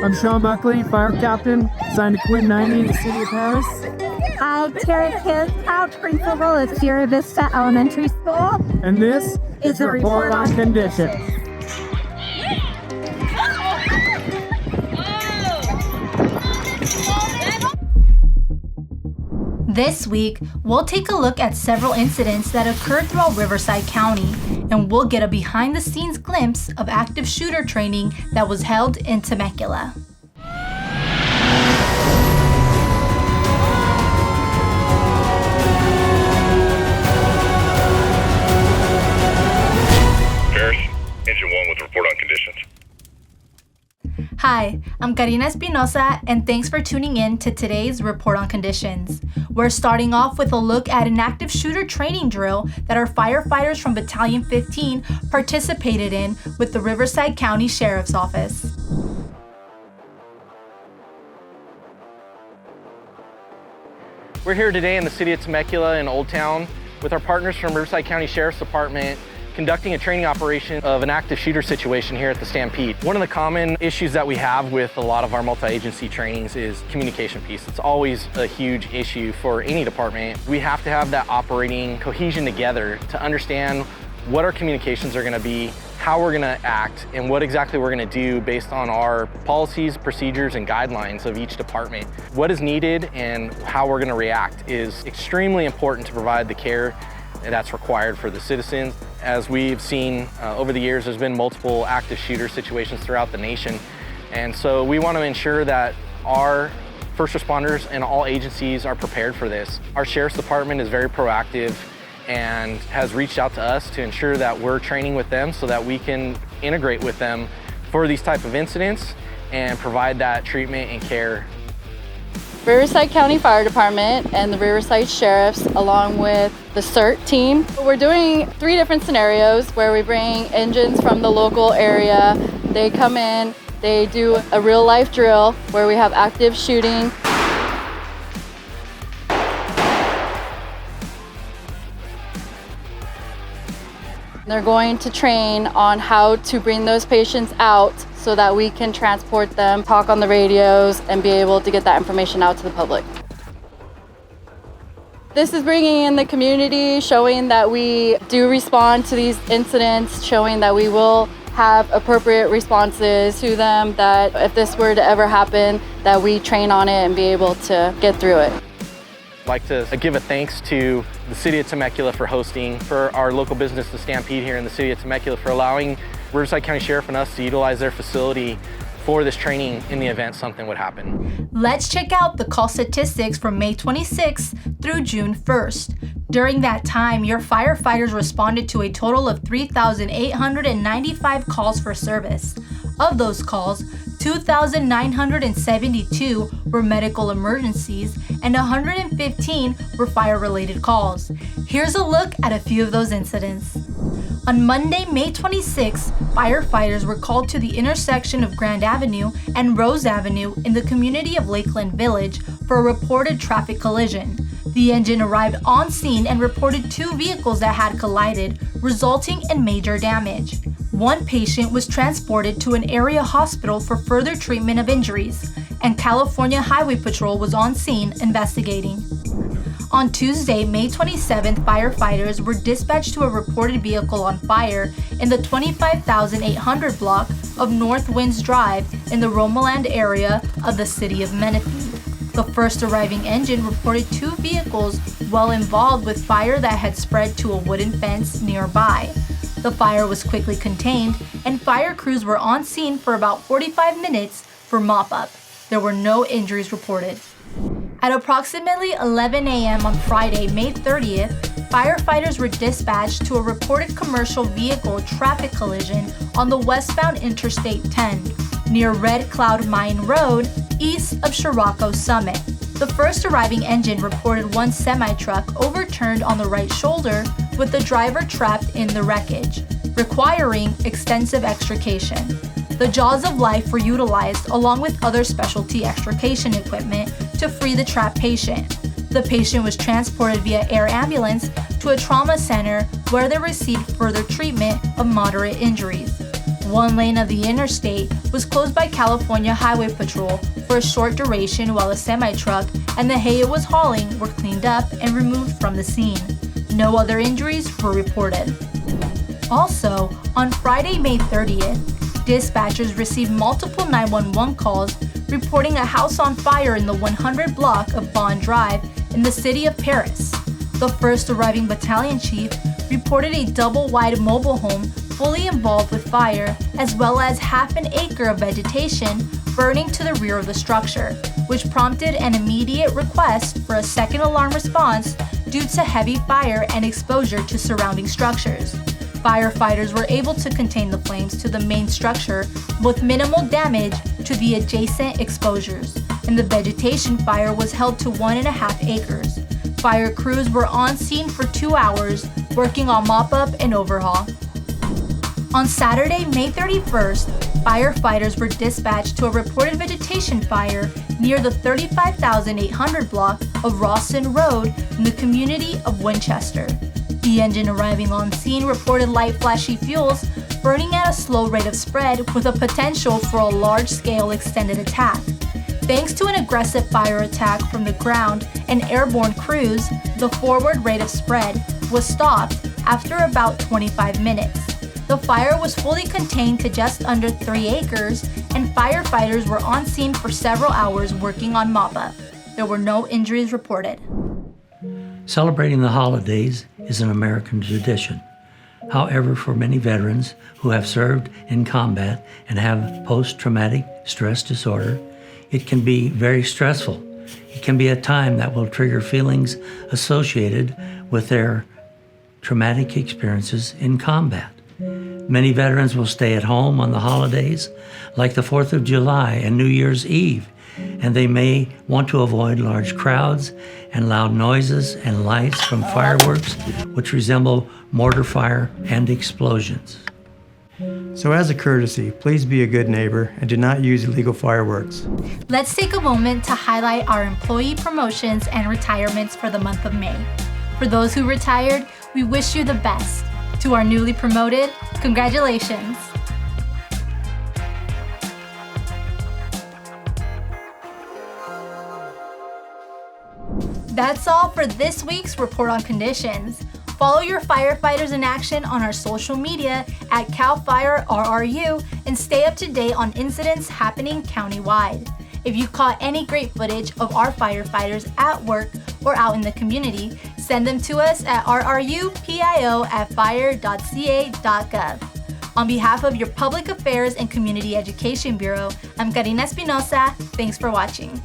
I'm Sean Buckley, fire captain, assigned to Quit 90 in the city of Paris. I'm Terry Kidd, principal at Sierra Vista Elementary School. And this is the Report on Conditions. This week, we'll take a look at several incidents that occurred throughout Riverside County, and we'll get a behind-the-scenes glimpse of active shooter training that was held in Temecula. Paris, Engine 1 with report on conditions. Hi, I'm Karina Espinosa, and thanks for tuning in to today's Report on Conditions. We're starting off with a look at an active shooter training drill that our firefighters from Battalion 15 participated in with the Riverside County Sheriff's Office. We're here today in the city of Temecula in Old Town with our partners from Riverside County Sheriff's Department conducting a training operation of an active shooter situation here at the Stampede. One of the common issues that we have with a lot of our multi-agency trainings is communication piece. It's always a huge issue for any department. We have to have that operating cohesion together to understand what our communications are going to be, how we're going to act, and what exactly we're going to do based on our policies, procedures, and guidelines of each department. What is needed and how we're going to react is extremely important to provide the care that's required for the citizens. As we've seen over the years, there's been multiple active shooter situations throughout the nation. And so we want to ensure that our first responders and all agencies are prepared for this. Our Sheriff's Department is very proactive and has reached out to us to ensure that we're training with them so that we can integrate with them for these type of incidents and provide that treatment and care. Riverside County Fire Department and the Riverside Sheriffs, along with the CERT team. We're doing 3 different scenarios where we bring engines from the local area. They come in, they do a real life drill where we have active shooting. They're going to train on how to bring those patients out so that we can transport them, talk on the radios, and be able to get that information out to the public. This is bringing in the community, showing that we do respond to these incidents, showing that we will have appropriate responses to them, that if this were to ever happen, that we train on it and be able to get through it. I'd like to give a thanks to the city of Temecula for hosting, for our local business, the Stampede here in the city of Temecula, for allowing Riverside County Sheriff and us to utilize their facility for this training in the event something would happen. Let's check out the call statistics from May 26th through June 1st. During that time, your firefighters responded to a total of 3,895 calls for service. Of those calls, 2,972 were medical emergencies and 115 were fire-related calls. Here's a look at a few of those incidents. On Monday, May 26, firefighters were called to the intersection of Grand Avenue and Rose Avenue in the community of Lakeland Village for a reported traffic collision. The engine arrived on scene and reported 2 vehicles that had collided, resulting in major damage. One patient was transported to an area hospital for further treatment of injuries, and California Highway Patrol was on scene investigating. On Tuesday, May 27th, firefighters were dispatched to a reported vehicle on fire in the 25,800 block of North Winds Drive in the Romoland area of the city of Menifee. The first arriving engine reported 2 vehicles well involved with fire that had spread to a wooden fence nearby. The fire was quickly contained, and fire crews were on scene for about 45 minutes for mop-up. There were no injuries reported. At approximately 11 a.m. on Friday, May 30th, firefighters were dispatched to a reported commercial vehicle traffic collision on the westbound Interstate 10 near Red Cloud Mine Road, east of Scirocco Summit. The first arriving engine reported one semi-truck overturned on the right shoulder with the driver trapped in the wreckage, requiring extensive extrication. The jaws of life were utilized along with other specialty extrication equipment to free the trapped patient. The patient was transported via air ambulance to a trauma center where they received further treatment of moderate injuries. One lane of the interstate was closed by California Highway Patrol for a short duration while a semi-truck and the hay it was hauling were cleaned up and removed from the scene. No other injuries were reported. Also, on Friday, May 30th, dispatchers received multiple 911 calls reporting a house on fire in the 100 block of Bond Drive in the city of Paris. The first arriving battalion chief reported a double-wide mobile home fully involved with fire, as well as half an acre of vegetation burning to the rear of the structure, which prompted an immediate request for a second alarm response due to heavy fire and exposure to surrounding structures. Firefighters were able to contain the flames to the main structure with minimal damage to the adjacent exposures, and the vegetation fire was held to 1.5 acres. Fire crews were on scene for 2 hours, working on mop-up and overhaul. On Saturday, May 31st, firefighters were dispatched to a reported vegetation fire near the 35,800 block of Rawson Road in the community of Winchester. The engine arriving on scene reported light flashy fuels burning at a slow rate of spread with a potential for a large-scale extended attack. Thanks to an aggressive fire attack from the ground and airborne crews, the forward rate of spread was stopped after about 25 minutes. The fire was fully contained to just under 3 acres, and firefighters were on scene for several hours working on mop-up. There were no injuries reported. Celebrating the holidays is an American tradition. However, for many veterans who have served in combat and have post-traumatic stress disorder, it can be very stressful. It can be a time that will trigger feelings associated with their traumatic experiences in combat. Many veterans will stay at home on the holidays, like the 4th of July and New Year's Eve, and they may want to avoid large crowds and loud noises and lights from fireworks, which resemble mortar fire and explosions. So as a courtesy, please be a good neighbor and do not use illegal fireworks. Let's take a moment to highlight our employee promotions and retirements for the month of May. For those who retired, we wish you the best. To our newly promoted, congratulations. That's all for this week's Report on Conditions. Follow your firefighters in action on our social media at CAL FIRE RRU and stay up to date on incidents happening countywide. If you caught any great footage of our firefighters at work or out in the community, send them to us at rrupio@fire.ca.gov. On behalf of your Public Affairs and Community Education Bureau, I'm Karina Espinosa. Thanks for watching.